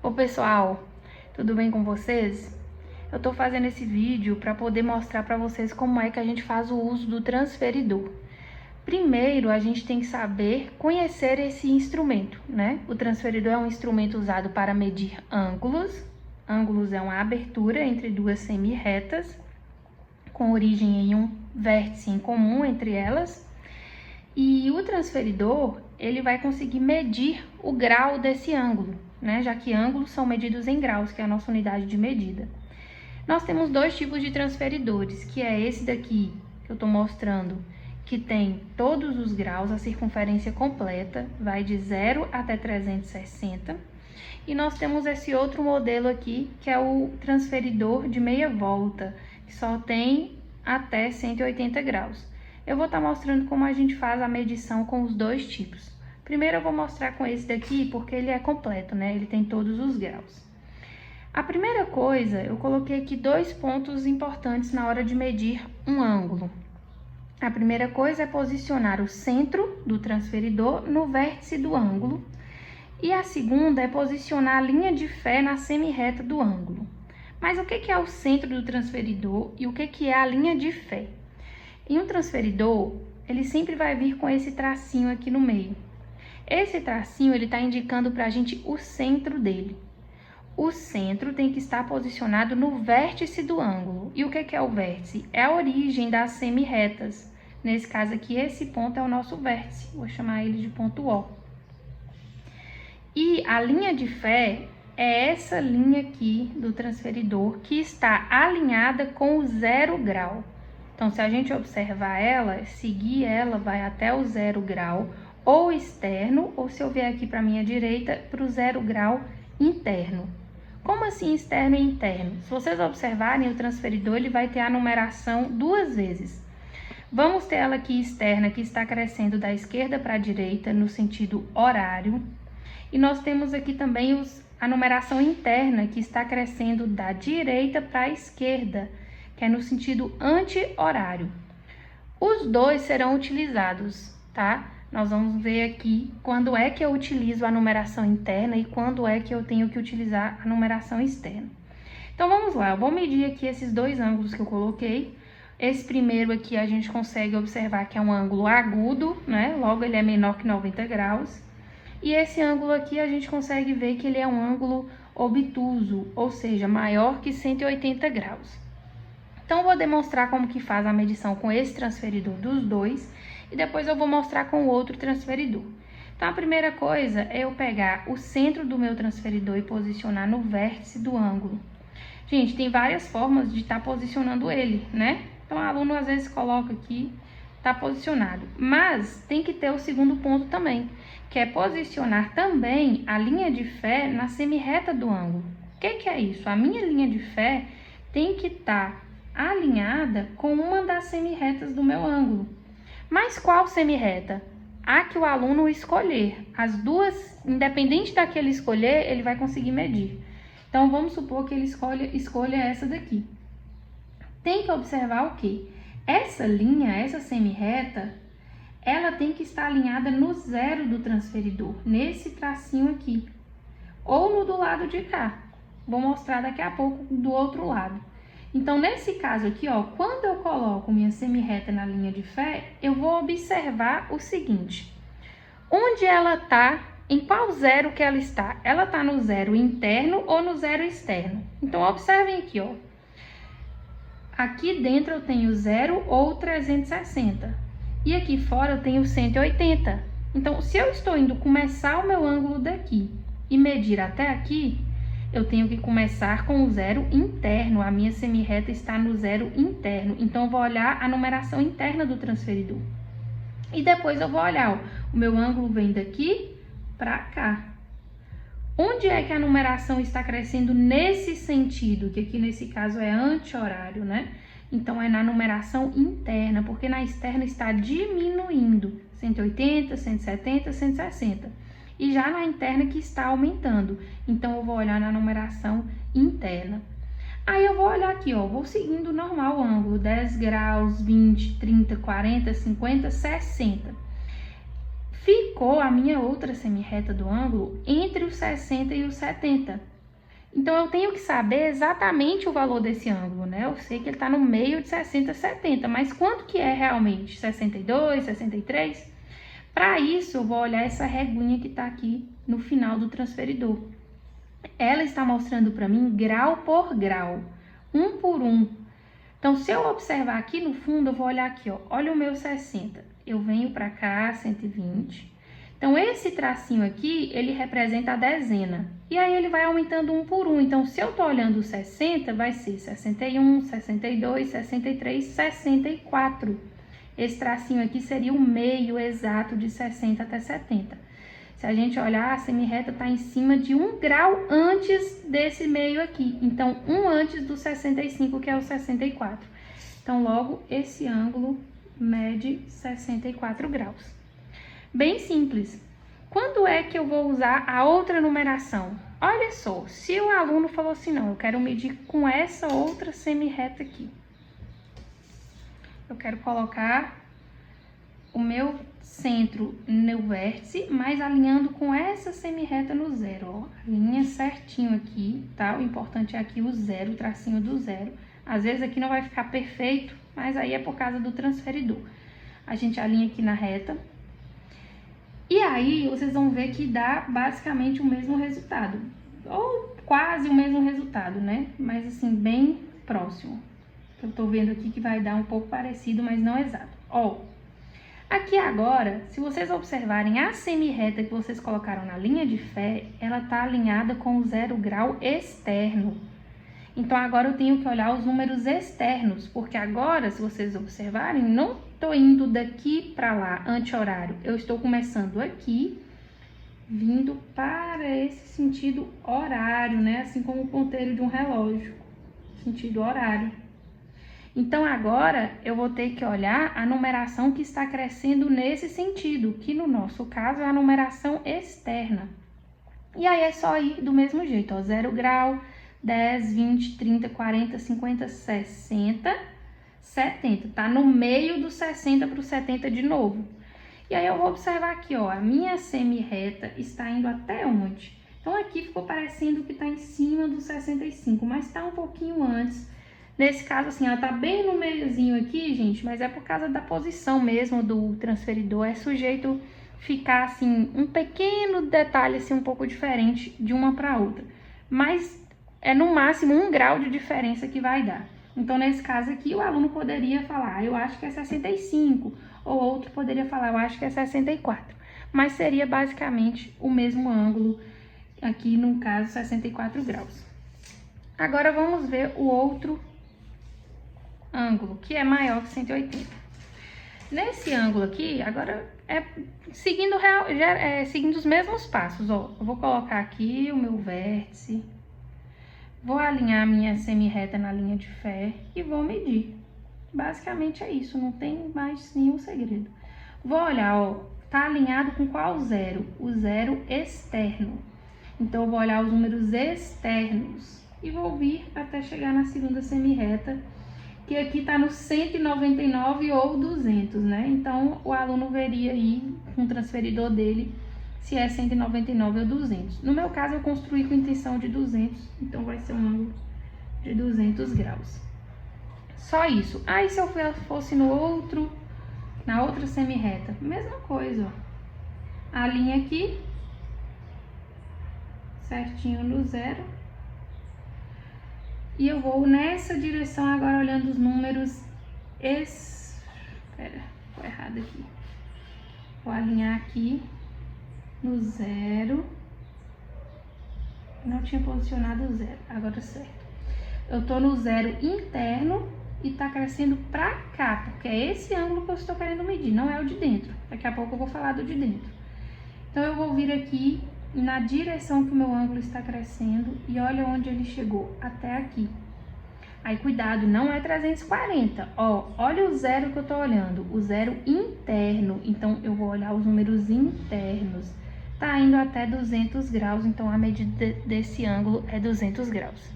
Ô pessoal, tudo bem com vocês? Eu tô fazendo esse vídeo para poder mostrar para vocês como é que a gente faz o uso do transferidor. Primeiro, a gente tem que saber conhecer esse instrumento, né? O transferidor é um instrumento usado para medir ângulos. Ângulos é uma abertura entre duas semi-retas, com origem em um vértice em comum entre elas. E o transferidor, ele vai conseguir medir o grau desse ângulo, né? Já que ângulos são medidos em graus, que é a nossa unidade de medida. Nós temos dois tipos de transferidores, que é esse daqui, que eu estou mostrando, que tem todos os graus, a circunferência completa, vai de 0 até 360. E nós temos esse outro modelo aqui, que é o transferidor de meia volta, que só tem até 180 graus. Eu vou estar mostrando como a gente faz a medição com os dois tipos. Primeiro eu vou mostrar com esse daqui, porque ele é completo, né? Ele tem todos os graus. A primeira coisa, eu coloquei aqui dois pontos importantes na hora de medir um ângulo. A primeira coisa é posicionar o centro do transferidor no vértice do ângulo. E a segunda é posicionar a linha de fé na semi-reta do ângulo. Mas o que é o centro do transferidor e o que é a linha de fé? Em um transferidor, ele sempre vai vir com esse tracinho aqui no meio. Esse tracinho, ele está indicando para a gente o centro dele. O centro tem que estar posicionado no vértice do ângulo. E o que é o vértice? É a origem das semi-retas. Nesse caso aqui, esse ponto é o nosso vértice. Vou chamar ele de ponto O. E a linha de fé é essa linha aqui do transferidor que está alinhada com o 0 grau. Então, se a gente observar ela, seguir ela, vai até o 0 grau, ou externo, ou se eu vier aqui para a minha direita, para o 0 grau interno. Como assim externo e interno? Se vocês observarem, o transferidor ele vai ter a numeração duas vezes. Vamos ter ela aqui externa, que está crescendo da esquerda para a direita, no sentido horário. E nós temos aqui também a numeração interna, que está crescendo da direita para a esquerda, que é no sentido anti-horário. Os dois serão utilizados, tá? Nós vamos ver aqui quando é que eu utilizo a numeração interna e quando é que eu tenho que utilizar a numeração externa. Então, vamos lá. Eu vou medir aqui esses dois ângulos que eu coloquei. Esse primeiro aqui a gente consegue observar que é um ângulo agudo, né? Logo, ele é menor que 90 graus. E esse ângulo aqui a gente consegue ver que ele é um ângulo obtuso, ou seja, maior que 180 graus. Então, eu vou demonstrar como que faz a medição com esse transferidor dos dois e depois eu vou mostrar com o outro transferidor. Então, a primeira coisa é eu pegar o centro do meu transferidor e posicionar no vértice do ângulo. Gente, tem várias formas de estar posicionando ele, né? Então, o aluno às vezes coloca aqui, está posicionado. Mas tem que ter o segundo ponto também, que é posicionar também a linha de fé na semi-reta do ângulo. O que é isso? A minha linha de fé tem que estar alinhada com uma das semi-retas do meu ângulo. Mas qual semi-reta? A que o aluno escolher. As duas, independente da que ele escolher, ele vai conseguir medir. Então, vamos supor que ele escolha essa daqui. Tem que observar o quê? Essa linha, essa semi-reta, ela tem que estar alinhada no 0 do transferidor, nesse tracinho aqui. Ou no do lado de cá. Vou mostrar daqui a pouco do outro lado. Então, nesse caso aqui, ó, quando eu coloco minha semi-reta na linha de fé, eu vou observar o seguinte. Onde ela tá, em qual 0 que ela está? Ela está no 0 interno ou no 0 externo? Então, observem aqui, ó. Aqui dentro eu tenho 0 ou 360. E aqui fora eu tenho 180. Então, se eu estou indo começar o meu ângulo daqui e medir até aqui, eu tenho que começar com o 0 interno. A minha semi-reta está no 0 interno. Então, eu vou olhar a numeração interna do transferidor. E depois eu vou olhar, ó, o meu ângulo vem daqui para cá. Onde é que a numeração está crescendo nesse sentido? Que aqui nesse caso é anti-horário, né? Então, é na numeração interna, porque na externa está diminuindo. 180, 170, 160. E já na interna que está aumentando. Então, eu vou olhar na numeração interna. Aí, eu vou olhar aqui, ó, vou seguindo normal o ângulo, 10 graus, 20, 30, 40, 50, 60. ficou a minha outra semi-reta do ângulo entre os 60 e os 70. Então, eu tenho que saber exatamente o valor desse ângulo, né? Eu sei que ele está no meio de 60 e 70, mas quanto que é realmente? 62, 63? Para isso, eu vou olhar essa reguinha que está aqui no final do transferidor. Ela está mostrando para mim grau por grau, um por um. Então, se eu observar aqui no fundo, eu vou olhar aqui, ó. Olha o meu 60. Eu venho para cá, 120. Então, esse tracinho aqui, ele representa a dezena. E aí, ele vai aumentando um por um. Então, se eu tô olhando o 60, vai ser 61, 62, 63, 64. Esse tracinho aqui seria o meio exato de 60 até 70. Se a gente olhar, a semi-reta está em cima de 1 grau antes desse meio aqui. Então, 1 antes do 65, que é o 64. Então, logo, esse ângulo mede 64 graus. Bem simples. Quando é que eu vou usar a outra numeração? Olha só, se o aluno falou assim, não, eu quero medir com essa outra semi-reta aqui. Eu quero colocar o meu centro no vértice, mas alinhando com essa semi-reta no zero, ó. Alinha certinho aqui, tá? O importante é aqui o zero, o tracinho do zero. Às vezes aqui não vai ficar perfeito, mas aí é por causa do transferidor. A gente alinha aqui na reta. E aí, vocês vão ver que dá basicamente o mesmo resultado. Ou quase o mesmo resultado, né? Mas assim, bem próximo. Eu tô vendo aqui que vai dar um pouco parecido, mas não exato. Ó, aqui agora, se vocês observarem a semi-reta que vocês colocaram na linha de fé, ela tá alinhada com o 0 grau externo. Então, agora eu tenho que olhar os números externos, porque agora, se vocês observarem, não estou indo daqui para lá, anti-horário. Eu estou começando aqui, vindo para esse sentido horário, né? Assim como o ponteiro de um relógio, sentido horário. Então, agora, eu vou ter que olhar a numeração que está crescendo nesse sentido, que no nosso caso é a numeração externa. E aí, é só ir do mesmo jeito, ó, 0 grau, 10, 20, 30, 40, 50, 60, 70. Tá no meio do 60 para o 70 de novo. E aí, eu vou observar aqui, ó, a minha semi-reta está indo até onde? Então, aqui ficou parecendo que está em cima do 65, mas está um pouquinho antes. Nesse caso, assim, ela tá bem no meiozinho aqui, gente, mas é por causa da posição mesmo do transferidor. É sujeito ficar, assim, um pequeno detalhe, assim, um pouco diferente de uma para outra. Mas é no máximo 1 grau de diferença que vai dar. Então, nesse caso aqui, o aluno poderia falar, eu acho que é 65, ou outro poderia falar, eu acho que é 64. Mas seria basicamente o mesmo ângulo, aqui no caso, 64 graus. Agora, vamos ver o outro ângulo, que é maior que 180. Nesse ângulo aqui, agora seguindo os mesmos passos, ó. Eu vou colocar aqui o meu vértice, vou alinhar a minha semi-reta na linha de fé e vou medir. Basicamente é isso, não tem mais nenhum segredo. Vou olhar, ó, tá alinhado com qual zero? O zero externo. Então, eu vou olhar os números externos e vou vir até chegar na segunda semi-reta, que aqui tá no 199 ou 200, né? Então, o aluno veria aí com o transferidor dele se é 199 ou 200. No meu caso, eu construí com intenção de 200, então vai ser um ângulo de 200 graus. Só isso. Aí, se eu fosse na outra semi-reta, mesma coisa, ó. A linha aqui, certinho no zero. E eu vou nessa direção agora olhando os números. Espera, ficou errado aqui. Vou alinhar aqui no zero. Não tinha posicionado o zero, agora certo. Eu tô no zero interno e tá crescendo pra cá, porque é esse ângulo que eu estou querendo medir, não é o de dentro. Daqui a pouco eu vou falar do de dentro. Então, eu vou vir aqui na direção que o meu ângulo está crescendo e olha onde ele chegou, até aqui. Aí, cuidado, não é 340, ó, olha o zero que eu tô olhando, o zero interno, então eu vou olhar os números internos. Tá indo até 200 graus, então a medida desse ângulo é 200 graus.